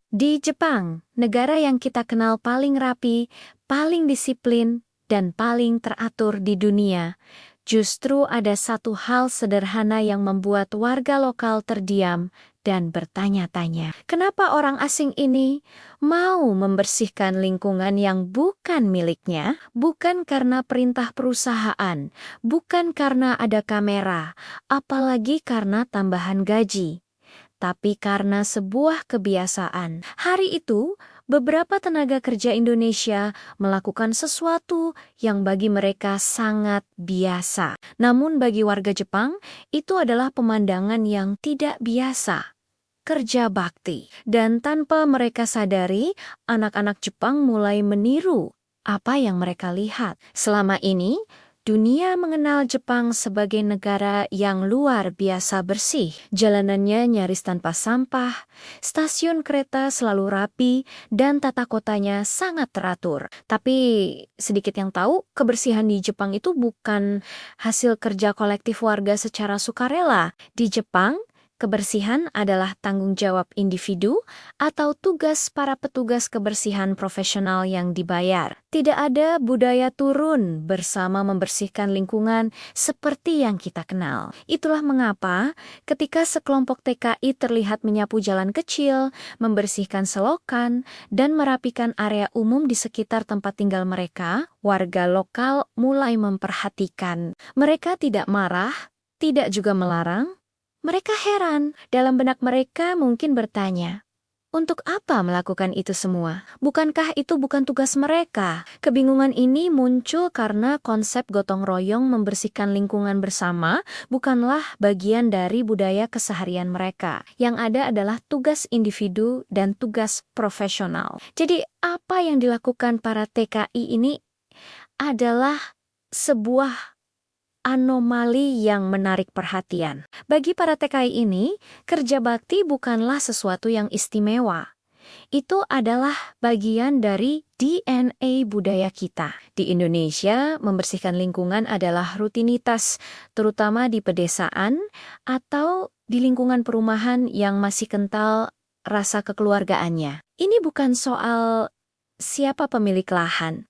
Di Jepang, negara yang kita kenal paling rapi, paling disiplin, dan paling teratur di dunia, justru ada satu hal sederhana yang membuat warga lokal terdiam dan bertanya-tanya. Kenapa orang asing ini mau membersihkan lingkungan yang bukan miliknya? Bukan karena perintah perusahaan, bukan karena ada kamera, apalagi karena tambahan gaji, tapi karena sebuah kebiasaan. Hari itu, beberapa tenaga kerja Indonesia melakukan sesuatu yang bagi mereka sangat biasa. Namun bagi warga Jepang, itu adalah pemandangan yang tidak biasa. Kerja bakti. Dan tanpa mereka sadari, anak-anak Jepang mulai meniru apa yang mereka lihat. Selama ini, dunia mengenal Jepang sebagai negara yang luar biasa bersih. Jalanannya nyaris tanpa sampah, stasiun kereta selalu rapi, dan tata kotanya sangat teratur. Tapi sedikit yang tahu, kebersihan di Jepang itu bukan hasil kerja kolektif warga secara sukarela. Di Jepang, kebersihan adalah tanggung jawab individu atau tugas para petugas kebersihan profesional yang dibayar. Tidak ada budaya turun bersama membersihkan lingkungan seperti yang kita kenal. Itulah mengapa ketika sekelompok TKI terlihat menyapu jalan kecil, membersihkan selokan, dan merapikan area umum di sekitar tempat tinggal mereka, warga lokal mulai memperhatikan. Mereka tidak marah, tidak juga melarang. Mereka heran, dalam benak mereka mungkin bertanya, untuk apa melakukan itu semua? Bukankah itu bukan tugas mereka? Kebingungan ini muncul karena konsep gotong royong membersihkan lingkungan bersama bukanlah bagian dari budaya keseharian mereka. Yang ada adalah tugas individu dan tugas profesional. Jadi apa yang dilakukan para TKI ini adalah sebuah anomali yang menarik perhatian. Bagi para TKI ini, kerja bakti bukanlah sesuatu yang istimewa. Itu adalah bagian dari DNA budaya kita. Di Indonesia, membersihkan lingkungan adalah rutinitas, terutama di pedesaan atau di lingkungan perumahan yang masih kental rasa kekeluargaannya. Ini bukan soal siapa pemilik lahan,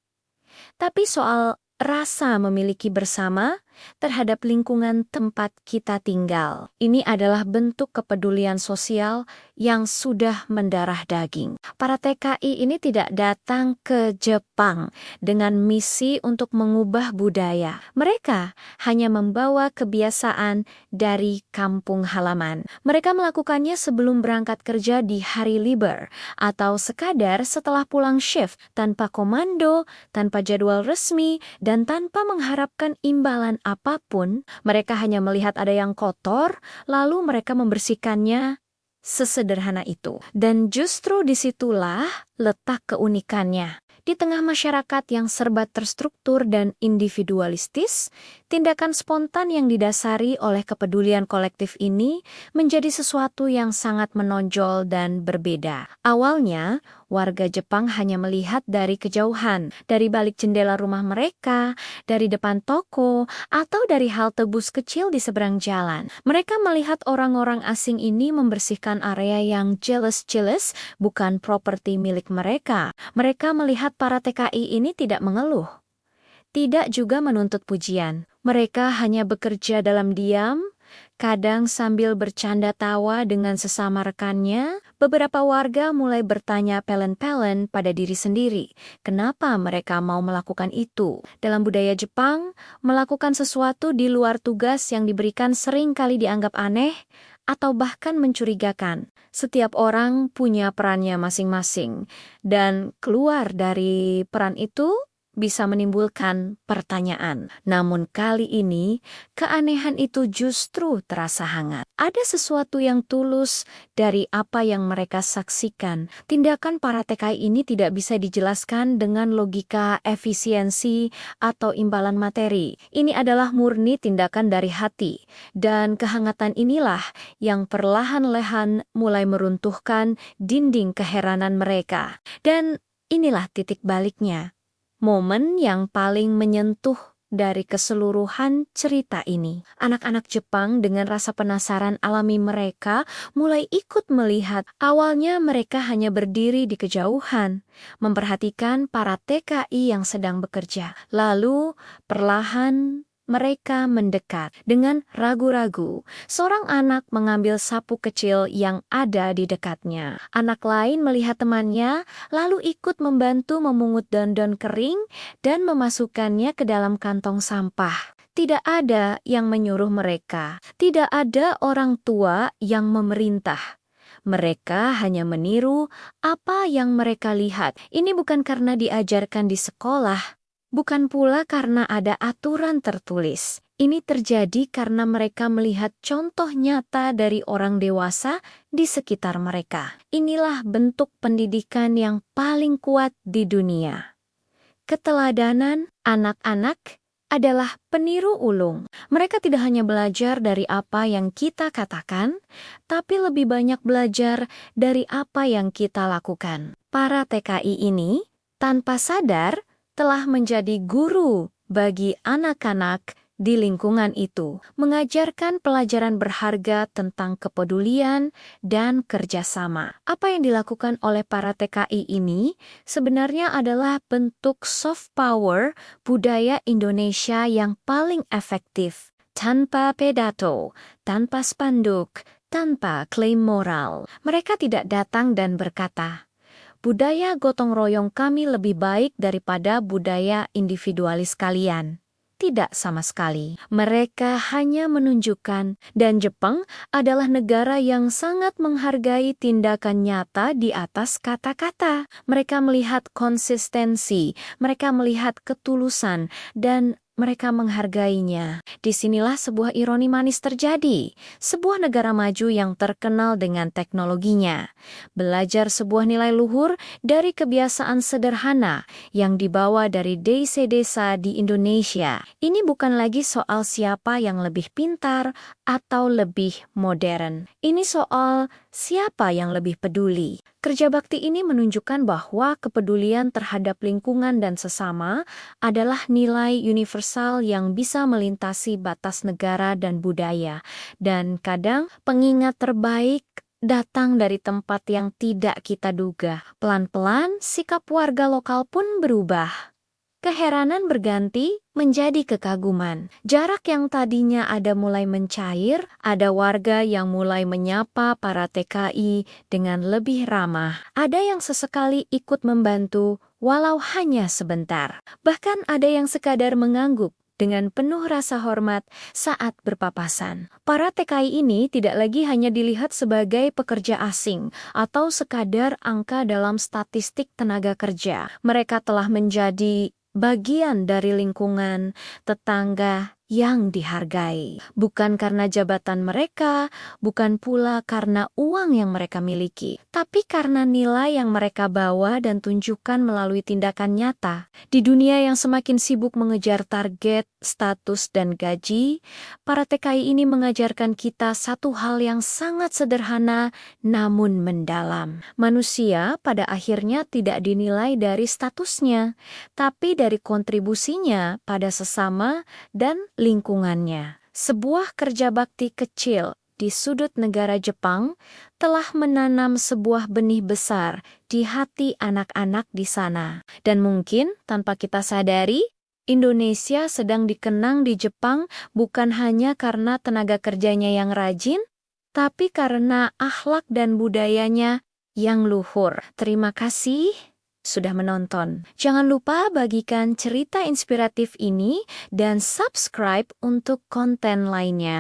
tapi soal rasa memiliki bersama terhadap lingkungan tempat kita tinggal. Ini adalah bentuk kepedulian sosial yang sudah mendarah daging. Para TKI ini tidak datang ke Jepang dengan misi untuk mengubah budaya. Mereka hanya membawa kebiasaan dari kampung halaman. Mereka melakukannya sebelum berangkat kerja di hari libur, atau sekadar setelah pulang shift, tanpa komando, tanpa jadwal resmi, dan tanpa mengharapkan imbalan apapun. Mereka hanya melihat ada yang kotor, lalu mereka membersihkannya. Sesederhana itu. Dan justru disitulah letak keunikannya. Di tengah masyarakat yang serba terstruktur dan individualistis, tindakan spontan yang didasari oleh kepedulian kolektif ini menjadi sesuatu yang sangat menonjol dan berbeda. Awalnya, warga Jepang hanya melihat dari kejauhan, dari balik jendela rumah mereka, dari depan toko, atau dari halte bus kecil di seberang jalan. Mereka melihat orang-orang asing ini membersihkan area yang jelas-jelas bukan properti milik mereka. Mereka melihat para TKI ini tidak mengeluh, tidak juga menuntut pujian. Mereka hanya bekerja dalam diam, kadang sambil bercanda tawa dengan sesama rekannya. Beberapa warga mulai bertanya pelen-pelen pada diri sendiri, kenapa mereka mau melakukan itu? Dalam budaya Jepang, melakukan sesuatu di luar tugas yang diberikan sering kali dianggap aneh atau bahkan mencurigakan. Setiap orang punya perannya masing-masing, dan keluar dari peran itu bisa menimbulkan pertanyaan. Namun kali ini, keanehan itu justru terasa hangat. Ada sesuatu yang tulus dari apa yang mereka saksikan. Tindakan para TKI ini tidak bisa dijelaskan dengan logika efisiensi atau imbalan materi. Ini adalah murni tindakan dari hati. Dan kehangatan inilah yang perlahan-lahan mulai meruntuhkan dinding keheranan mereka. Dan inilah titik baliknya. Momen yang paling menyentuh dari keseluruhan cerita ini. Anak-anak Jepang dengan rasa penasaran alami mereka mulai ikut melihat. Awalnya mereka hanya berdiri di kejauhan, memperhatikan para TKI yang sedang bekerja. Lalu, perlahan mereka mendekat. Dengan ragu-ragu, seorang anak mengambil sapu kecil yang ada di dekatnya. Anak lain melihat temannya, lalu ikut membantu memungut daun-daun kering dan memasukkannya ke dalam kantong sampah. Tidak ada yang menyuruh mereka. Tidak ada orang tua yang memerintah. Mereka hanya meniru apa yang mereka lihat. Ini bukan karena diajarkan di sekolah. Bukan pula karena ada aturan tertulis. Ini terjadi karena mereka melihat contoh nyata dari orang dewasa di sekitar mereka. Inilah bentuk pendidikan yang paling kuat di dunia. Keteladanan anak-anak adalah peniru ulung. Mereka tidak hanya belajar dari apa yang kita katakan, tapi lebih banyak belajar dari apa yang kita lakukan. Para TKI ini, tanpa sadar, telah menjadi guru bagi anak-anak di lingkungan itu, mengajarkan pelajaran berharga tentang kepedulian dan kerjasama. Apa yang dilakukan oleh para TKI ini sebenarnya adalah bentuk soft power budaya Indonesia yang paling efektif, tanpa pidato, tanpa spanduk, tanpa klaim moral. Mereka tidak datang dan berkata, budaya gotong royong kami lebih baik daripada budaya individualis kalian. Tidak sama sekali. Mereka hanya menunjukkan, dan Jepang adalah negara yang sangat menghargai tindakan nyata di atas kata-kata. Mereka melihat konsistensi, mereka melihat ketulusan, dan mereka menghargainya. Disinilah sebuah ironi manis terjadi. Sebuah negara maju yang terkenal dengan teknologinya. Belajar sebuah nilai luhur dari kebiasaan sederhana yang dibawa dari desa-desa di Indonesia. Ini bukan lagi soal siapa yang lebih pintar atau lebih modern. Ini soal siapa yang lebih peduli. Kerja bakti ini menunjukkan bahwa kepedulian terhadap lingkungan dan sesama adalah nilai universal yang bisa melintasi batas negara dan budaya. Dan kadang pengingat terbaik datang dari tempat yang tidak kita duga. Pelan-pelan sikap warga lokal pun berubah. Keheranan berganti menjadi kekaguman. Jarak yang tadinya ada mulai mencair, ada warga yang mulai menyapa para TKI dengan lebih ramah. Ada yang sesekali ikut membantu, walau hanya sebentar. Bahkan ada yang sekadar mengangguk dengan penuh rasa hormat saat berpapasan. Para TKI ini tidak lagi hanya dilihat sebagai pekerja asing atau sekadar angka dalam statistik tenaga kerja. Mereka telah menjadi bagian dari lingkungan tetangga yang dihargai. Bukan karena jabatan mereka, bukan pula karena uang yang mereka miliki, tapi karena nilai yang mereka bawa dan tunjukkan melalui tindakan nyata. Di dunia yang semakin sibuk mengejar target, status, dan gaji, para TKI ini mengajarkan kita satu hal yang sangat sederhana namun mendalam. Manusia pada akhirnya tidak dinilai dari statusnya, tapi dari kontribusinya pada sesama dan lingkungannya. Sebuah kerja bakti kecil di sudut negara Jepang telah menanam sebuah benih besar di hati anak-anak di sana. Dan mungkin tanpa kita sadari, Indonesia sedang dikenang di Jepang bukan hanya karena tenaga kerjanya yang rajin, tapi karena akhlak dan budayanya yang luhur. Terima kasih sudah menonton. Jangan lupa bagikan cerita inspiratif ini dan subscribe untuk konten lainnya.